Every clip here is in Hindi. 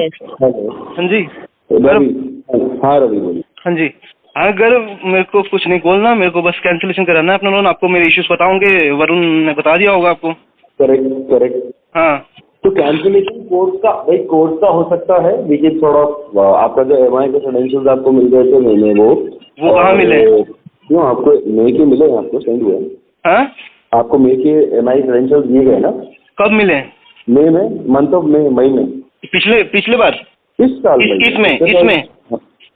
हेलो। हाँ जी रवि। हाँ रवि बोलिए। हाँ जी। अगर मेरे को कुछ नहीं बोलना, मेरे को बस कैंसिलेशन कराना है अपना लोन। आपको मेरे इश्यूज बताऊंगे, वरुण ने बता दिया होगा आपको। Correct correct. हाँ तो कैंसिलेशन कोर्स का एक कोर्स का हो सकता है, लेकिन थोड़ा आपका जो एमआई के क्रेडेंशियल्स आपको मिल गए थे महीने वो कहाँ मिले? क्यों आपको मई के मिले? आपको सेंड हुए? हाँ आपको मई के एमआई क्रेडेंशियल्स दिए गए ना? कब मिले? मई में, मंथ ऑफ मई में। पिछले पिछले बार? इस साल में? इसमें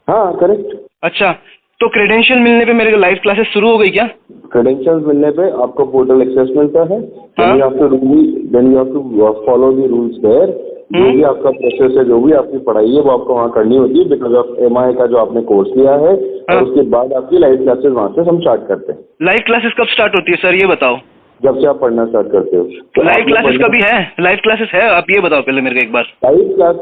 हाँ करेक्ट। अच्छा, तो क्रेडेंशियल मिलने पे मेरे लाइव क्लासेस शुरू हो गई क्या? क्रेडेंशियल्स मिलने पे आपको पोर्टल एक्सेस मिलता है। हाँ? Then you have to follow the rules there. जो भी आपका प्रोसेस है, जो भी आपकी पढ़ाई है, वो आपको वहाँ करनी होती है बिकॉज ऑफ एमआई का जो आपने कोर्स लिया है। हाँ? और उसके बाद आपकी लाइव क्लासेस वहाँ से हम स्टार्ट करते हैं। लाइव क्लासेस कब स्टार्ट होती है सर, ये बताओ? जब से आप पढ़ना स्टार्ट करते हो। तो लाइव क्लासेस कभी है? लाइव क्लासेस है, आप ये बताओ पहले मेरे को एक बार। लाइव क्लास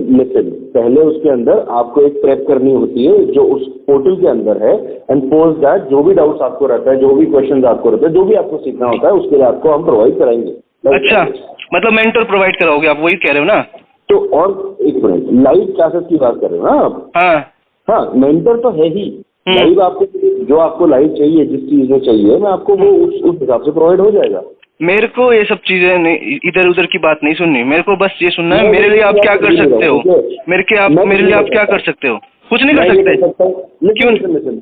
लिसन, पहले उसके अंदर आपको एक प्रेप करनी होती है जो उस पोर्टल के अंदर है। एंड पोस्ट दैट जो भी डाउट्स आपको रहता है, जो भी क्वेश्चन आपको रहता है, जो भी आपको सीखना होता है, उसके लिए आपको हम प्रोवाइड कराएंगे। अच्छा, मतलब मेंटर प्रोवाइड कराओगे आप, वही कह रहे हो ना? तो और एक मिनट, लाइव क्लासेस की बात कर रहे हो ना आप? हाँ हाँ, मेंटर तो है ही। लाइव आपको जो आपको लाइव चाहिए, जिस चीज में चाहिए, मैं आपको वो उस हिसाब से प्रोवाइड हो जाएगा। मेरे को ये सब चीजें नहीं, इधर उधर की बात नहीं सुननी। मेरे को बस ये सुनना है, मेरे लिए आप क्या कर सकते हो? मेरे लिए आप क्या कर सकते हो? कुछ नहीं कर सकते? क्यों? लिसन,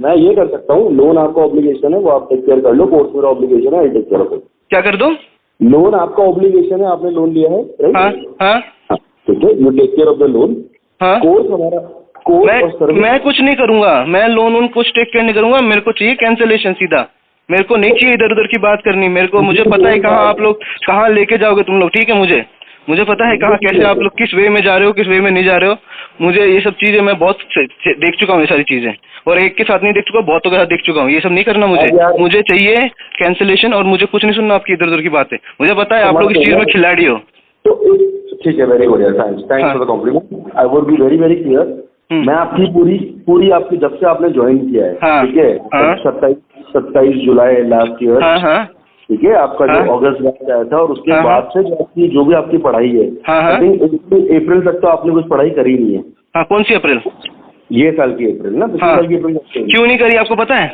मैं ये कर सकता हूँ। लोन आपका ऑब्लिगेशन है, वो आप टेक केयर कर लो। कोर्स मेरा ऑब्लिगेशन है, I take care of it. क्या कर दो? लोन आपका ऑब्लिगेशन है, आपने लोन लिया है, राइट? हाँ हाँ ठीक है, you take care of the loan. हाँ। कोर्स हमारा मैं कुछ नहीं करूंगा, मैं लोन कुछ टेक केयर नहीं करूंगा। मेरे को चाहिए कैंसिलेशन सीधा। मेरे को नहीं चाहिए इधर उधर की बात करनी। मेरे को, मुझे पता है कहाँ आप लोग, कहाँ लेके जाओगे तुम लोग, ठीक है? मुझे पता है कहाँ कैसे आप लोग किस वे में जा रहे हो, किस वे में नहीं जा रहे हो। मुझे ये सब चीजें, मैं बहुत देख चुका हूँ ये सारी चीजें, और एक के साथ नहीं देख चुका, बहुतों के साथ देख चुका हूँ। ये सब नहीं करना मुझे चाहिए कैंसिलेशन, और मुझे कुछ नहीं सुनना आपकी इधर उधर की बातें। मुझे पता है आप लोग इस चीज में खिलाड़ी हो। तो ठीक है, very good, thanks for the compliment. I would be very very clear. मैं आपकी पूरी आपकी जब से आपने ज्वाइन किया है, ठीक है, 27 जुलाई लास्ट ईयर, ठीक है, आपका जो अगस्त बैच आया था, और उसके बाद से जो भी आपकी पढ़ाई है, आई थिंक अप्रैल तक तो आपने कुछ पढ़ाई करी नहीं है। हाँ, कौन सी अप्रैल? ये साल की अप्रैल ना? पिछले साल की अप्रैल क्यों नहीं करी, आपको पता है?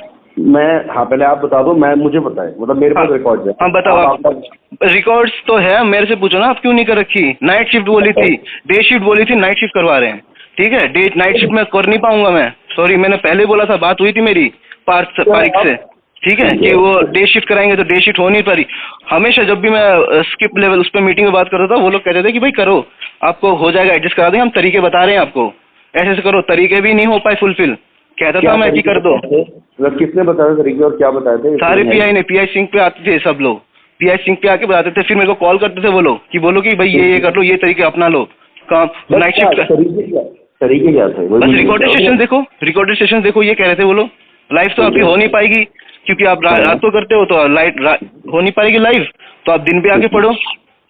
हाँ, पहले आप बता दो। मुझे पता है, मतलब मेरे पास रिकॉर्ड है। हाँ बताओ। आप रिकॉर्ड्स तो है, मेरे से पूछो ना, आप क्यों नहीं कर रखी? नाइट शिफ्ट बोली थी, डे शिफ्ट बोली थी, नाइट शिफ्ट करवा रहे हैं, ठीक है? नाइट शिफ्ट में कर नहीं पाऊंगा मैं, सॉरी। मैंने पहले बोला था, बात हुई थी मेरी पार्क से, ठीक है, कि वो डे शिफ्ट कराएंगे, तो डे शिफ्ट हो नहीं पारी। हमेशा जब भी मैं स्किप लेवल उस पर मीटिंग में बात करता था, वो लोग कहते थे कि भाई करो, आपको हो जाएगा, एडजस्ट करा देंगे, हम तरीके बता रहे हैं आपको, ऐसे से करो। तरीके भी नहीं हो पाए फुलफिल, कहता था मैं कि कर दो। किसने बताया तरीके और क्या बताए थे? सारे पीआई ने, पीआई सिंह पे आते थे सब लोग, पीआई सिंह पे आके बताते थे, फिर मेरे को कॉल करते थे वो लोग कि बोलो कि भाई ये कर लो, ये तरीके अपना लो। काम नाइट शिफ्ट तरीके क्या थे? बस रिकॉर्डेड सेशन देखो, ये कह रहे थे वो लोग। लाइव तो आपकी हो नहीं पाएगी, क्योंकि आप रात को करते हो, तो लाइट हो नहीं पाएगी लाइव, तो आप दिन पे आके पढ़ो।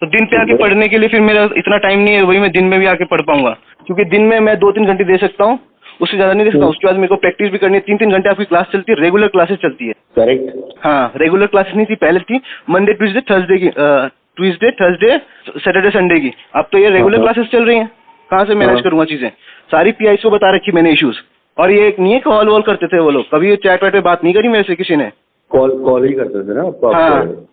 तो दिन पे आके पढ़ने के लिए फिर मेरा इतना टाइम नहीं है, वही मैं दिन में भी आके पढ़ पाऊंगा, क्योंकि दिन में मैं 2-3 घंटे दे सकता हूँ, उससे ज्यादा नहीं दे सकता। उसके बाद मेरे को प्रैक्टिस भी करनी है। 3-3 घंटे आपकी क्लास चलती है, रेगुलर क्लासेस चलती है। करेक्ट। हाँ, रेगुलर क्लासेस नहीं थी पहले, थी मंडे ट्यूसडे थर्सडे की, ट्यूसडे थर्सडे सैटरडे संडे की। अब तो ये रेगुलर क्लासेस चल रही हैं, कहाँ से मैनेज करूंगा चीजें? सारी पीआई को बता रखी मैंने इश्यूज, और ये नहीं है कॉल वॉल करते थे वो लोग, कभी चैट वैट पे बात नहीं करी मेरे से किसी ने। कॉल ही करते थे ना आपको?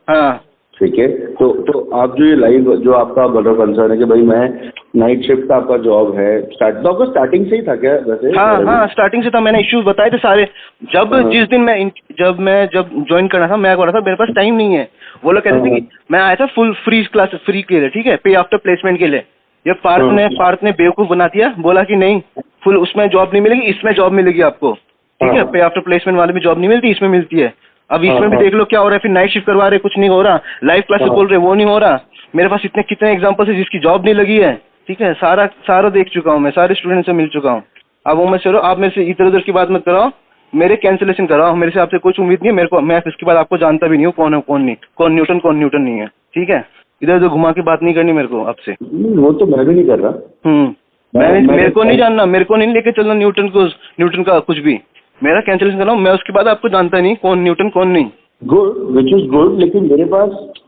हाँ। ठीक है, तो आप जो ये लाइव, जो आपका बड़ा कंसर्न है कि भाई मैं नाइट शिफ्ट का आपका जॉब है, आपको स्टार्टिंग से ही था क्या वैसे? हाँ, स्टार्टिंग से था। मैंने इश्यूज बताए थे सारे। जिस दिन मैं जब ज्वाइन करना था, मैं बोला था मेरे पास टाइम नहीं है। वो लोग कहते थे कि मैं आया था फुल फ्री के लिए, ठीक है, पे आफ्टर प्लेसमेंट के लिए। ये पार्थ ने बेवकूफ बना दिया, बोला कि नहीं फुल उसमें जॉब नहीं मिलेगी, इसमें जॉब मिलेगी आपको, ठीक है? पे आफ्टर प्लेसमेंट वाले में जॉब नहीं मिलती, इसमें मिलती है। अब इसमें भी देख लो क्या हो रहा है, फिर नाइट शिफ्ट करवा रहे, कुछ नहीं हो रहा। लाइव क्लासेस बोल रहे, वो नहीं हो रहा। मेरे पास कितने एग्जांपल्स है जिसकी जॉब नहीं लगी है, ठीक है? सारा देख चुका हूँ मैं, सारे स्टूडेंट से मिल चुका हूँ। अब वो मत चलो, आप मेरे से इधर उधर की बात मत कराओ, मेरे कैंसिलेशन कराओ। मेरे से आपसे कुछ उम्मीद नहीं है मेरे को, मैं इसके बाद आपको जानता भी नहीं हूँ कौन है कौन नहीं, कौन न्यूटन नहीं है, ठीक है? इधर उधर घुमा के बात नहीं करनी मेरे को आपसे। वो तो मैं भी नहीं कर रहा। मेरे को नहीं जानना, मेरे को नहीं लेके चलना न्यूटन का कुछ भी। मेरा कैंसिलेशन कराओ, मैं उसके बाद आपको जानता नहीं कौन न्यूटन कौन नहीं। गुड, विच इज गुड, लेकिन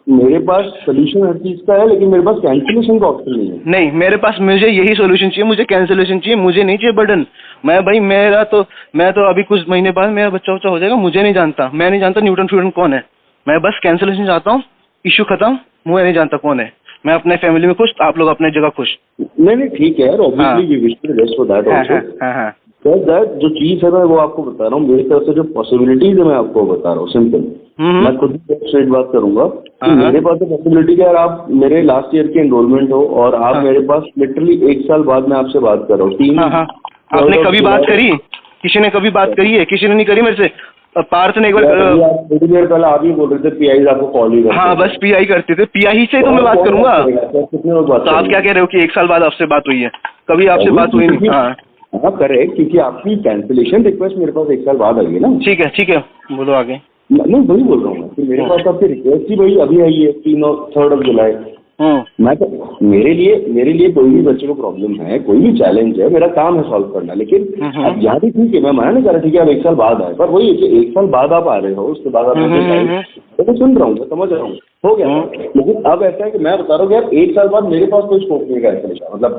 मेरे पास सोल्यूशन हर चीज का है, लेकिन मेरे पास कैंसिलेशन का ऑप्शन नहीं है। नहीं, मेरे पास मुझे यही सोल्यूशन चाहिए, मुझे कैंसिलेशन चाहिए, मुझे नहीं चाहिए बर्डन। मैं तो अभी कुछ महीने बाद मेरा बच्चा हो जाएगा, मुझे नहीं जानता, मैं नहीं जानता न्यूटन फ्यूटन कौन है, मैं बस कैंसिलेशन चाहता हूँ, इश्यू खत्म, मुझे नहीं जानता कौन है, मैं अपने फैमिली में खुश, आप लोग अपने जगह खुश। नहीं ठीक है यार, obviously we wish to best for that also. That जो चीज है मैं वो आपको बता रहा हूँ, मेरी तरफ से जो पॉसिबिलिटीज है मैं आपको बता रहा हूँ, सिंपल। मैं खुद ही स्ट्रेट बात करूंगा कि मेरे पास तो पॉसिबिलिटी है, यार आप मेरे लास्ट ईयर के एनरोलमेंट हो और आप मेरे पास लिटरली 1 साल बाद मैं आपसे बात कर रहा हूँ। आपने कभी बात करी? किसी ने कभी बात करी है? किसी ने नहीं करी मेरे से। पार्थ ने एक बार थोड़ी देर पहले आप ही बोल रहे थे पीआई आपको कॉल ही करते। हाँ, बस पीआई करते थे, पीआई से तो मैं बात करूंगा। तो आप क्या कह रहे हो कि 1 साल बाद आपसे बात हुई है? कभी आपसे बात हुई नहीं? हाँ करेक्ट, क्योंकि आपकी कैंसिलेशन रिक्वेस्ट मेरे पास 1 साल बाद आई है ना। ठीक है, बोलो आगे। नहीं वही बोल रहा हूँ कि मेरे पास आपकी रिक्वेस्ट ही भाई अभी आई है 3 जुलाई। मैं तो मेरे लिए कोई भी बच्चे को प्रॉब्लम है, कोई भी चैलेंज है, मेरा काम है सॉल्व करना, लेकिन अब यहाँ भी ठीक है, मैं मना नहीं कर रहा ठीक है आप 1 साल बाद आए, पर वही है 1 साल बाद आप आ रहे हो, उसके बाद आप मैं सुन रहा हूँ, मैं समझ रहा हूँ, हो गया। लेकिन अब ऐसा है कि मैं बता रहा हूँ यार 1 साल बाद मेरे पास कोई स्कोप नहीं है, मतलब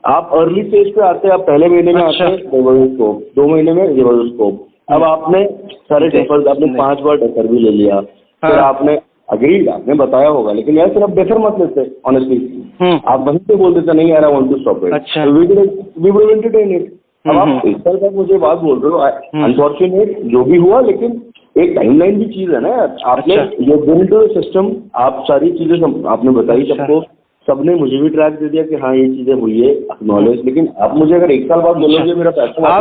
आप अर्ली स्टेज पे आते हैं, आप पहले महीने में आते हैं स्कोप, 2 महीने में स्कोप, अब आपने सारे डेफर, आपने 5 बार डेफर भी ले लिया, फिर आपने अग्रीड आपने बताया होगा, लेकिन यार सिर्फ डेफर मत लेते ऑनेस्टली, आप वहीं पे बोल देते नहीं यार I want to stop it. अच्छा, वी विल एंटरटेन इट। अब आप 1 साल तक मुझे बात बोल रहे हो, अनफॉर्चुनेट जो भी हुआ, लेकिन एक टाइमलाइन भी चीज है ना यार, आपने ये बिल्ड सिस्टम, आप सारी चीजें आपने बताई सबको, सबने मुझे भी ट्रैक दे दिया कि हाँ ये चीजें हुई है, एक्नॉलेज, लेकिन आप मुझे अगर 1 साल बाद बोलोगे मेरा पैसा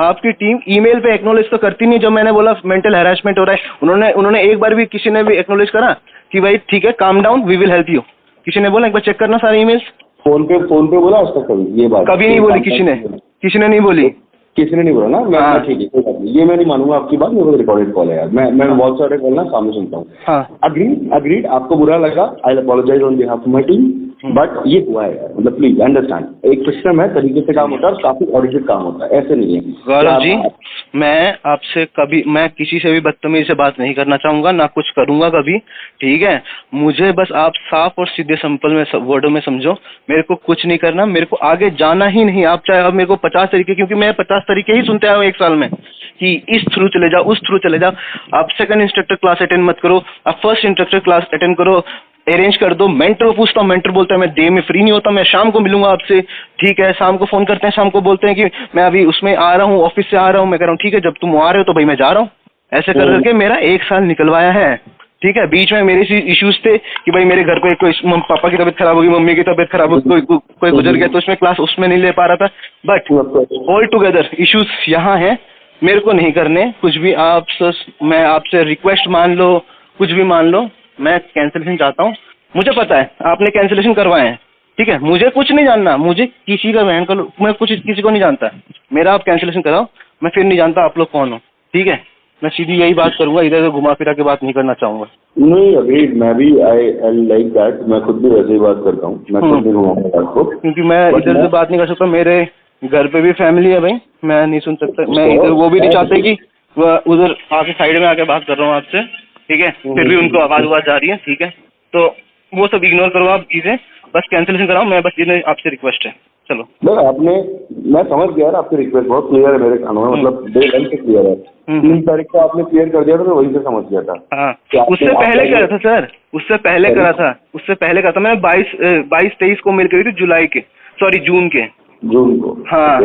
आपकी टीम ईमेल पे एक्नॉलेज तो करती नहीं। जब मैंने बोला मेंटल हैरेसमेंट हो रहा है, उन्होंने एक बार भी किसी ने भी एक्नॉलेज करा कि भाई ठीक है calm down, we will help you? किसी ने बोला एक बार चेक करना सारे ईमेल्स? फोन पे बोला आज तक कभी ये बात? कभी नहीं बोली किसी ने नहीं बोली, किसी ने नहीं बोला ना। मैं ठीक है, कोई बात नहीं, ये मैं नहीं मानूंगा आपकी बात, मेरे को रिकॉर्डेड कॉल है यार, मैं बहुत सारे कॉल ना सामने सुनता हूँ। अग्रीड, आपको बुरा लगा, I apologise on behalf of my team, but ये हुआ है यार, मतलब प्लीज अंडरस्टैंड, एक सिस्टम है, तरीके से काम होता है और काफी ऑडिटेड काम होता है, ऐसे नहीं है। गौरव जी, मैं किसी से भी बदतमीजी से बात नहीं करना चाहूंगा, ना कुछ करूंगा कभी, ठीक है? मुझे बस आप साफ और सीधे सिंपल में वर्डों में समझो, मेरे को कुछ नहीं करना, मेरे को आगे जाना ही नहीं। आप चाहे अब मेरे को 50 तरीके, क्योंकि मैं 50 तरीके ही सुनते आया हूँ 1 साल में कि इस थ्रू चले जाओ, उस थ्रू चले जाओ। आप सेकंड इंस्ट्रक्टर क्लास अटेंड मत करो, आप फर्स्ट इंस्ट्रक्टर क्लास अटेंड करो, अरेंज कर दो। मेंटर को पूछता हूँ, मेंटर बोलता है मैं डे में फ्री नहीं होता, मैं शाम को मिलूंगा आपसे, ठीक है? शाम को फोन करते हैं, शाम को बोलते हैं कि मैं अभी उसमें आ रहा हूँ, ऑफिस से आ रहा हूँ। मैं कह रहा हूँ ठीक है, जब तुम आ रहे हो तो भाई मैं जा रहा हूँ। ऐसे कर करके मेरा 1 साल निकलवाया है, ठीक है? बीच में मेरे इश्यूज थे कि भाई मेरे घर पे कोई पापा की तबीयत खराब होगी, मम्मी की तबीयत खराब होगी, कोई गुजर गया, तो उसमें क्लास उसमें नहीं ले पा रहा था। बट ऑल टुगेदर इश्यूज यहाँ है, मेरे को नहीं करने कुछ भी। मैं आपसे रिक्वेस्ट मान लो, कुछ भी मान लो, मैं कैंसिलेशन चाहता हूँ। मुझे पता है आपने कैंसिलेशन करवाए हैं, ठीक है? मुझे कुछ नहीं जानना, मुझे किसी का बहन का, मैं कुछ किसी को नहीं जानता। मेरा आप कैंसिलेशन कराओ, मैं फिर नहीं जानता आप लोग कौन हो, ठीक है? मैं सीधी यही बात करूंगा, इधर घुमा फिरा के बात नहीं करना चाहूंगा। नहीं अभी मैं भी आई लाइक दैट, मैं खुद भी वैसे ही बात करता हूँ, मैं खुद भी घुमाऊंगा आपको, क्योंकि मैं इधर से बात नहीं कर सकता, मेरे घर पे भी फैमिली है भाई, मैं नहीं सुन सकता। मैं इधर, वो भी नहीं चाहते कि उधर आके साइड में आके बात कर रहा हूँ आपसे, ठीक है? फिर भी उनको आवाज जा रही है, ठीक है? तो वो सब इग्नोर करो आप चीजें, बस कैंसिलेशन कराओ। मैं बस इतने आपसे रिक्वेस्ट है, चलो। मैं समझ गया यार, आपकी रिक्वेस्ट बहुत क्लियर है मेरे कानों में, मतलब डे 1 से क्लियर है। 3 तारीख को आपने क्लियर कर दिया था, तो वहीं से समझ गया था। उससे पहले करा था सर, उससे पहले करा था मैंने 22-23 को मेल करी थी जून को। हाँ,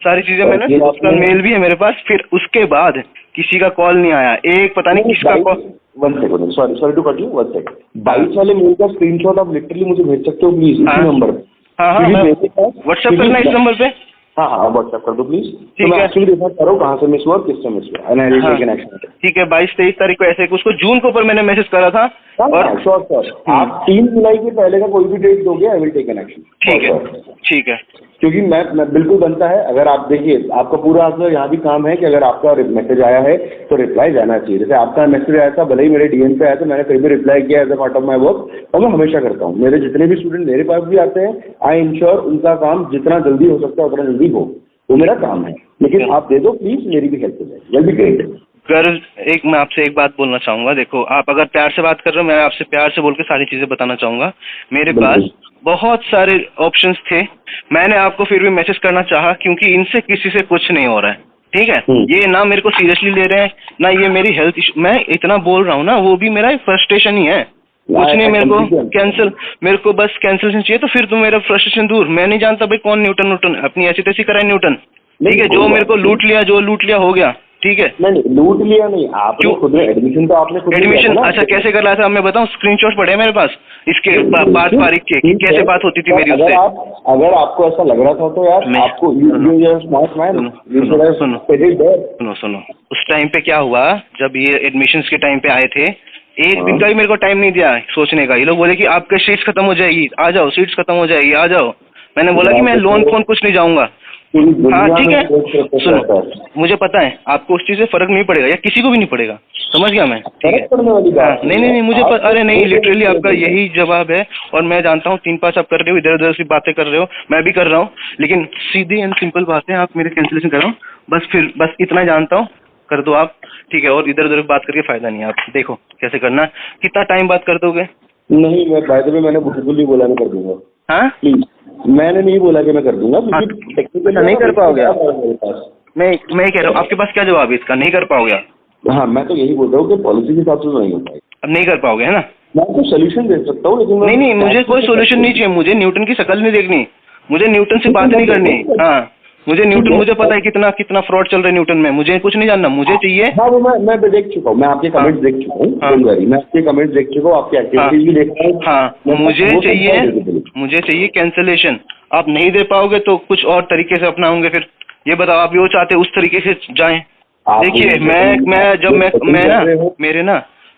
सारी चीजें मैंने, उसका मेल भी है मेरे पास। फिर उसके बाद किसी का कॉल नहीं आया, एक पता नहीं किसका call. 1 second, sorry to cut you, 1 second. 22 वाले मेल का स्क्रीनशॉट आप लिटरली मुझे भेज सकते हो प्लीज, इसी नंबर पे? हाँ, व्हाट्सएप करना इस नंबर पे। हाँ व्हाट्सएप कर दो प्लीज, तो मैं एक्चुअली देखना चाह रहा हूँ कहाँ से मिस हुआ, किससे मिस हुआ, and I will take an action. ठीक है, 22-23 तारीख को ऐसे उसको जून को ऊपर मैंने मैसेज करा था। और श्योर आप 3 जुलाई के पहले का कोई भी डेट दोगे, I will take an action. ठीक है, क्योंकि मैं बिल्कुल बनता है। अगर आप देखिए, आपका पूरा मतलब यहाँ भी काम है कि अगर आपका मैसेज आया है तो रिप्लाई जाना चाहिए। जैसे आपका मैसेज आया था, भले ही मेरे डीएम पे आया था, मैंने फिर भी रिप्लाई किया as a part of my work, और मैं हमेशा करता हूँ। मेरे जितने भी स्टूडेंट मेरे पास भी आते हैं, आई इंश्योर उनका काम जितना जल्दी हो सकता है उतना जल्दी हो, वो मेरा काम है। लेकिन आप दे दो प्लीज, मेरी भी हेल्प हो जाए, विल बी ग्रेट। गर्व, एक मैं आपसे एक बात बोलना चाहूंगा। देखो, आप अगर प्यार से बात कर रहे हो, मैं आपसे प्यार से बोल के सारी चीजें बताना चाहूंगा। मेरे पास बहुत सारे ऑप्शंस थे, मैंने आपको फिर भी मैसेज करना चाहा क्योंकि इनसे किसी से कुछ नहीं हो रहा है, ठीक है। ये ना मेरे को सीरियसली ले रहे हैं, ना ये मेरी हेल्थ इशू, मैं इतना बोल रहा हूँ ना, वो भी मेरा फ्रस्ट्रेशन ही है, कुछ नहीं। मेरे को कैंसिल, मेरे को बस कैंसिलेशन चाहिए, तो फिर तो मेरा फ्रस्ट्रेशन दूर। मैं नहीं जानता भाई कौन न्यूटन अपनी ऐसी तैसी कराए न्यूटन, ठीक है। जो मेरे को लूट लिया हो गया, ठीक है। नहीं, लूट लिया नहीं, आपने खुद में एडमिशन तो आपने खुद एडमिशन, अच्छा कैसे कर रहा था मैं बताऊं, स्क्रीनशॉट पड़े मेरे पास इसके बात तारीख के कि कैसे बात होती थी मेरी उससे। अगर आपको ऐसा लग रहा था तो यार आपको सुनो, उस टाइम पे क्या हुआ, जब ये एडमिशंस के टाइम पे आए थे, एक दिन का भी मेरे को टाइम नहीं दिया सोचने का। ये लोग बोले कि आपके सीट्स खत्म हो जाएगी, आ जाओ, सीट्स खत्म हो जाएगी, आ जाओ। मैंने बोला कि मैं लोन फोन कुछ नहीं जाऊंगा। हाँ ठीक है, सुनो, मुझे पता है आपको उस चीज से फर्क नहीं पड़ेगा, या किसी को भी नहीं पड़ेगा, समझ गया मैं, ठीक है। हाँ, नहीं मुझे अरे नहीं, लिटरली आपका यही जवाब है। और मैं जानता हूँ 3-5 आप कर रहे हो, इधर उधर से बातें कर रहे हो, मैं भी कर रहा हूँ, लेकिन सीधी एंड सिंपल बात है, आप मेरे कैंसिलेशन कर रहा हूँ, बस इतना जानता हूँ, कर दो आप, ठीक है। और इधर उधर बात करके फायदा नहीं है, आप देखो कैसे करना, कितना टाइम बात कर दोगे? नहीं, मैं बाय द वे मैंने बिल्कुल नहीं बोला मैं कर दूंगा। हाँ प्लीज, मैंने नहीं बोला कि मैं कर दूंगा, टेक्निकल नहीं कर पाओगे आप। मैं कह रहा हूँ, आपके पास क्या जवाब है इसका, नहीं कर पाओगे आप? हाँ, मैं तो यही बोल रहा हूँ कि पॉलिसी के हिसाब से तो नहीं हो पाएगा। अब नहीं कर पाओगे, है ना। मैं आपको सोल्यूशन दे सकता हूँ, लेकिन नहीं, मुझे कोई सोल्यूशन नहीं चाहिए, मुझे न्यूटन की शक्ल नहीं देखनी, मुझे न्यूटन से बात नहीं करनी। हाँ, मुझे पता है कितना फ्रॉड चल रहा है न्यूटन में, मुझे कुछ नहीं जानना, मुझे चाहिए। हाँ, वो मैं देख चुका हूँ, मैं आपके कमेंट्स देख चुका हूँ, मैं आपके कमेंट्स देख चुका हूँ, आपकी एक्टिविटीज भी देख रहा हूँ। हाँ, मुझे चाहिए कैंसिलेशन। आप नहीं दे पाओगे तो कुछ और तरीके से अपनाओगे, फिर ये बताओ आप वो चाहते उस तरीके से जाएं। देखिए,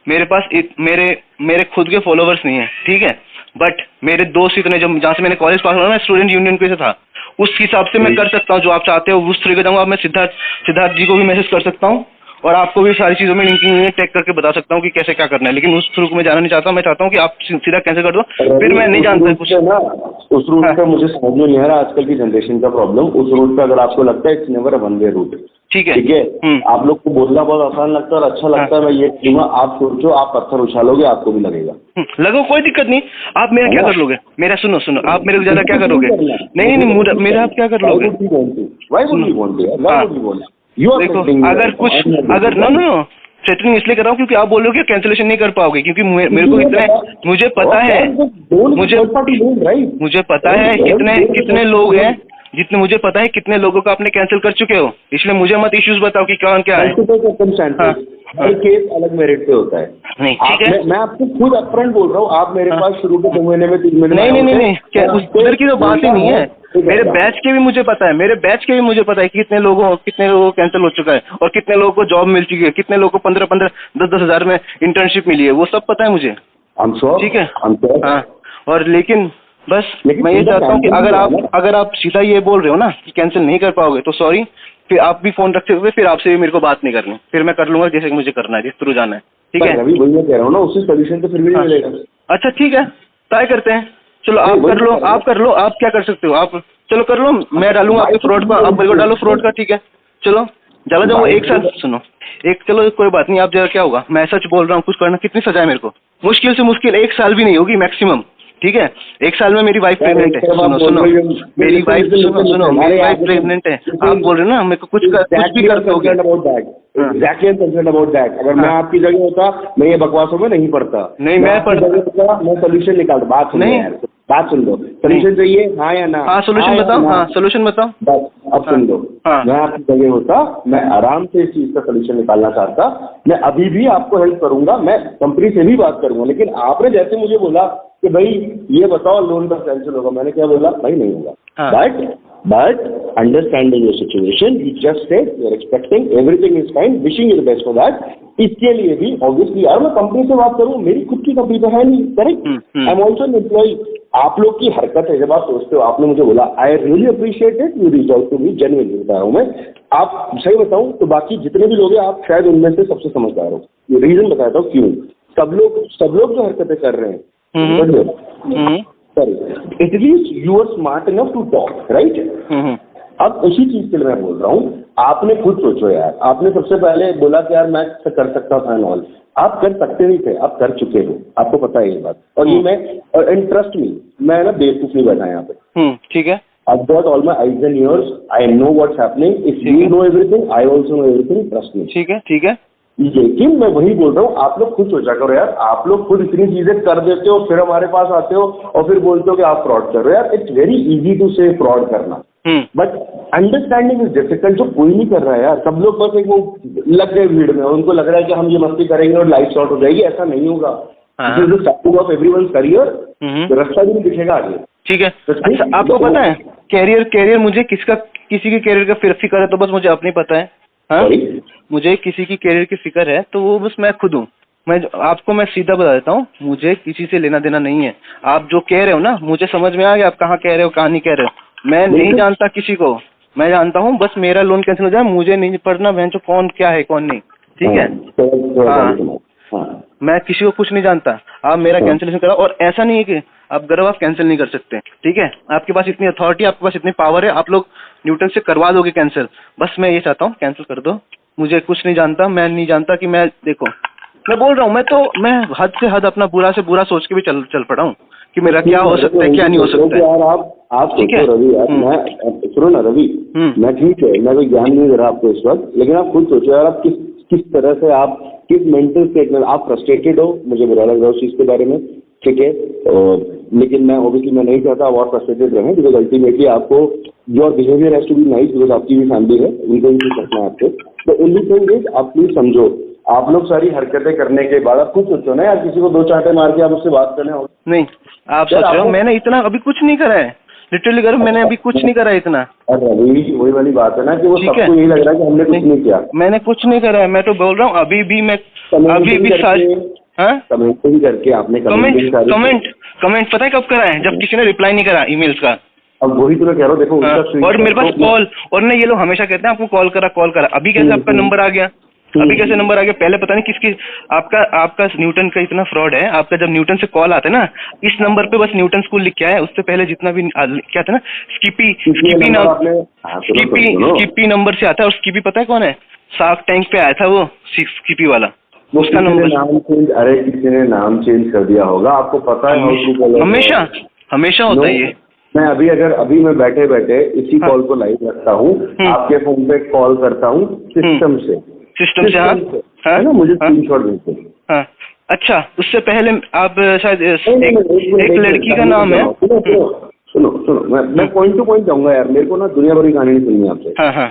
मेरे पास मेरे खुद के फॉलोवर्स नहीं है, ठीक है, बट मेरे दोस्त इतने, जब जहाँ से मैंने कॉलेज पास हुआ, मैं स्टूडेंट यूनियन पे से था, उस हिसाब से मैं कर सकता हूँ जो आप चाहते हो, उस तरीके जाऊंगा। मैं सिद्धार्थ जी को भी मैसेज कर सकता हूँ, और आपको भी सारी चीजों में लिंकिंग टैग करके बता सकता हूँ कि कैसे क्या करना है, लेकिन उस रूट में जाना नहीं चाहता। मैं चाहता हूँ कि आप सीधा कैंसिल कर दो, फिर मैं नहीं जानता कुछ ना उस रूट का। मुझे समझ में नहीं आ रहा आजकल की जनरेशन का प्रॉब्लम। उस रूट का अगर आपको लगता है it's never a one way route, ठीक है। आप लोग को बोलना बहुत आसान लगता है और अच्छा लगता है, मैं ये कहूँगा, आप सोचो, आप पत्थर उछालोगे, आपको भी लगेगा। लगो, कोई दिक्कत नहीं। आप मेरा क्या कर लोगे? मेरा सुनो, आप मेरे को ज्यादा क्या करोगे? नहीं, मेरा आप क्या कर लोगे? देखो, अगर नो सेटलिंग इसलिए कर रहा हूँ क्योंकि आप बोलोगे कैंसिलेशन नहीं कर पाओगे, क्योंकि मेरे को मुझे पता है कितने लोग हैं, जितने मुझे पता है कितने लोगों का आपने कैंसिल कर चुके हो, इसलिए मुझे मत इश्यूज बताओ कि कौन क्या है। हर केस अलग मेरिट पे होता है। नहीं, ठीक है, मैं आपको खुद अपफ्रंट बोल रहा हूँ, आप मेरे पास शुरू के 2 महीने में 3 महीने नहीं, क्या उधर की तो बात ही नहीं है। मेरे बैच के भी मुझे पता है कि कितने लोगों को कैंसिल हो चुका है, और कितने लोगों को जॉब मिल चुकी है, कितने लोगों को 15-15, 10-10 हजार में इंटर्नशिप मिली है, वो सब पता है मुझे, ठीक है। हाँ, और लेकिन बस मैं ये चाहता हूँ कि अगर आप सीधा ये बोल रहे हो ना कि कैंसिल नहीं कर पाओगे, तो सॉरी, फिर आप भी फोन रखते हुए फिर आपसे भी मेरे को बात नहीं करनी, फिर मैं कर लूंगा जैसे मुझे करना है, जिस थ्रू जाना है, ठीक है। अभी वही मैं कह रहा हूँ ना, उससे सोल्यूशन तो फिर भी नहीं मिलेगा। अच्छा ठीक है, ट्राई करते हैं, चलो आप कर लो, आप क्या कर सकते हो, आप चलो कर लो, मैं डालूंगा आपके फ्रॉड का, आप मेरे को डालो फ्रॉड का, ठीक है। चलो ज्यादा जाओ, एक साल सुनो, चलो कोई बात नहीं, आप जरा क्या होगा, मैं सच बोल रहा हूँ, कुछ करना, कितनी सजा है मेरे को, मुश्किल से मुश्किल 1 साल भी नहीं होगी मैक्सिमम, ठीक है। 1 साल में मेरी वाइफ प्रेग्नेंट है, सुनो, मेरी वाइफ प्रेग्नेंट है, आप बोल रहे हो ना मेरे को कुछ भी करते हो। अगर मैं आपकी जगह होता, मैं ये बकवासों में नहीं पढ़ता। नहीं, मैं सोल्यूशन निकालता। बात सुन लो, सोल्यूशन चाहिए, हाँ या ना? हाँ, सोल्यूशन बताओ। हाँ, सोल्यूशन बताओ। बस अब सुन लो, मैं आपकी जगह होता, मैं आराम से इस चीज का सोल्यूशन निकालना चाहता, मैं अभी भी आपको हेल्प करूंगा, मैं कंपनी से भी बात करूंगा, लेकिन आपने जैसे मुझे बोला कि भाई ये बताओ लोन का कैंसिल होगा, मैंने क्या बोला, भाई नहीं होगा। But understanding your situation, you just said you're expecting everything is fine, wishing you the best for that. इसके लिए भी obviously यार मैं कंपनी से बात करूँ, मेरी खुद की कंपनी तो है नहीं, correct. I am also an employee. आप लोग की हरकत है, जब आप सोचते हो, आपने मुझे बोला, I really appreciate it, you reach out to me, genuinely बता रहा हूँ मैं। आप सही बताऊँ तो बाकी जितने भी लोग हैं, आप शायद उनमें से सबसे समझदार हो। ये रीजन बताता हूँ क्यों। सब लोग जो हरकतें कर रहे हैं, at least you are smart enough to talk, right? अब इसी चीज के लिए मैं बोल रहा हूँ, आपने खुद सोचो यार, आपने सबसे पहले बोला कि यार मैं कर सकता था एंड ऑल, आप कर सकते नहीं थे, आप कर चुके हो, आपको पता है ये बात। और ये मैं, एंड ट्रस्ट मी, मैं ना बेवकूफ नहीं बैठा यहाँ पे, ठीक है। I've got all my eyes and ears. I know what's happening. If you know everything, I also know everything. Trust me. ठीक है, ठीक है। लेकिन मैं वही बोल रहा हूँ, आप लोग खुद सोचा करो यार, आप लोग खुद इतनी चीजें कर देते हो, फिर हमारे पास आते हो और फिर बोलते हो कि आप फ्रॉड कर रहे हो। यार इट्स वेरी इजी टू से फ्रॉड करना, बट अंडरस्टैंडिंग इज डिफिकल्ट। जो कोई नहीं कर रहा है यार, सब लोग बस एक वो लग गए भीड़ में, उनको लग रहा है कि हम ये मस्ती करेंगे और लाइफ शॉर्ट हो जाएगी। ऐसा नहीं होगा। This is the starting of everyone's career. रास्ता भी नहीं दिखेगा आगे। ठीक है। अच्छा, आपको पता है कैरियर मुझे किसी के कैरियर का फिक्र है तो बस मुझे अपनी पता है। हाँ, मुझे किसी की कैरियर की फिक्र है तो वो बस मैं खुद हूँ। मैं सीधा बता देता हूँ, मुझे किसी से लेना देना नहीं है। आप जो कह रहे हो ना, मुझे समझ में आ गया आप कहाँ कह रहे हो कहाँ नहीं कह रहे हो। मैं नहीं जानता किसी को, मैं जानता हूँ बस मेरा लोन कैंसिल हो जाए, मुझे नहीं पढ़ना बहन जो कौन क्या है कौन नहीं। ठीक है। हाँ, मैं किसी को कुछ नहीं जानता। आप मेरा कैंसिलेशन कराओ, और ऐसा नहीं है कि आप गर्व आप कैंसिल नहीं कर सकते। ठीक है, आपके पास इतनी अथॉरिटी, आपके पास इतनी पावर है, आप लोग न्यूटन से करवा दोगे कैंसिल। बस मैं ये चाहता हूँ कैंसिल कर दो। मुझे कुछ नहीं जानता, मैं नहीं जानता कि मैं, देखो मैं बोल रहा हूँ, मैं हद से हद अपना बुरा से बुरा सोच के भी चल पड़ा हूँ कि मेरा क्या हो सकता है क्या नहीं हो सकता है। यार आप सोचो रवि, यार मैं सुनो ना रवि, मैं ठीक है, मैं कोई ज्ञान नहीं दे रहा आपको इस वक्त, लेकिन आप खुद सोचो यार, आप किस तरह से, आप किस मेंटल स्टेट में, आप फ्रस्ट्रेटेड हो, मुझे बुरा लग रहा है उस चीज के बारे में। ठीक है, लेकिन मैं ऑब्वियसली मैं नहीं चाहता और फ्रस्ट्रेटेड रहें, बिकॉज अल्टीमेटली आपको your behaviour has to be nice, because आपकी भी फैमिली है, उनको भी रखना है आपको। तो ओनली थिंग इज, आप प्लीज समझो, आप लोग सारी हरकतें करने के बाद आप खुद सोचो ना यार, किसी को दो चांटे मार के आप उससे बात करने हो नहीं। आप सोच रहे हो मैंने इतना अभी कुछ नहीं करा है, लिटरली करो, मैंने अभी कुछ नहीं करा है इतना। अरे वही वाली बात है ना कि वो सबको यही लग रहा है कि हमने कुछ नहीं किया। मैंने कुछ नहीं करा है, मैं तो बोल रहा हूँ अभी भी कमेंटिंग करके आपने कमेंट पता है कब करा है? जब किसी ने रिप्लाई नहीं करा ईमेल्स का। अब वही तो मैं कह रहा हूँ, देखो और मेरे पास कॉल, और ना ये लोग हमेशा कहते हैं आपको कॉल करा। अभी कैसे आपका नंबर आ गया? अभी कैसे नंबर आ गया? पहले पता नहीं किसकी, आपका न्यूटन का इतना फ्रॉड है। आपका जब न्यूटन से कॉल आता है ना, इस नंबर पे बस न्यूटन स्कूल लिख के आया, उससे पहले जितना भी क्या था ना, स्कीपी नंबर से आता है। और स्कीपी पता है कौन है? शार्क टैंक पे आया था वो स्कीपी वाला, उसका नंबर। अरे किसी ने नाम चेंज कर दिया होगा, आपको पता है। हमेशा होता है ये। मैं अभी मैं बैठे इसी कॉल को लाइव रखता हूँ, आपके फोन पे कॉल करता हूँ सिस्टम से। है ना, मुझे स्क्रीनशॉट भेजते। हाँ, अच्छा, उससे पहले आप शायद एक लड़की का नाम है। सुनो मैं पॉइंट टू पॉइंट जाऊंगा यार, मेरे को ना दुनिया भर की कहानी नहीं सुननी आपसे।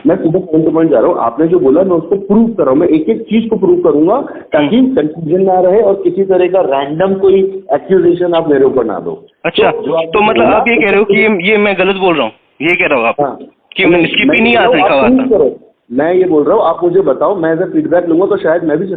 मैं सीधा पॉइंट टू पॉइंट जा रहा हूँ। आपने जो बोला मैं उसको प्रूव कर रहा हूँ, मैं एक चीज को प्रूव करूंगा ताकि कंफ्यूजन ना रहे और किसी तरह का रैंडम कोई एक्यूजेशन आप मेरे ऊपर ना दो। अच्छा, तो मतलब आप ये कह रहे हो कि ये मैं गलत बोल रहा हूँ, ये कह रहा हूँ आप कि स्किपी नहीं आता? मैं ये बोल रहा हूँ, आप मुझे बताओ, मैं एज फीडबैक लूंगा तो शायद मैं भी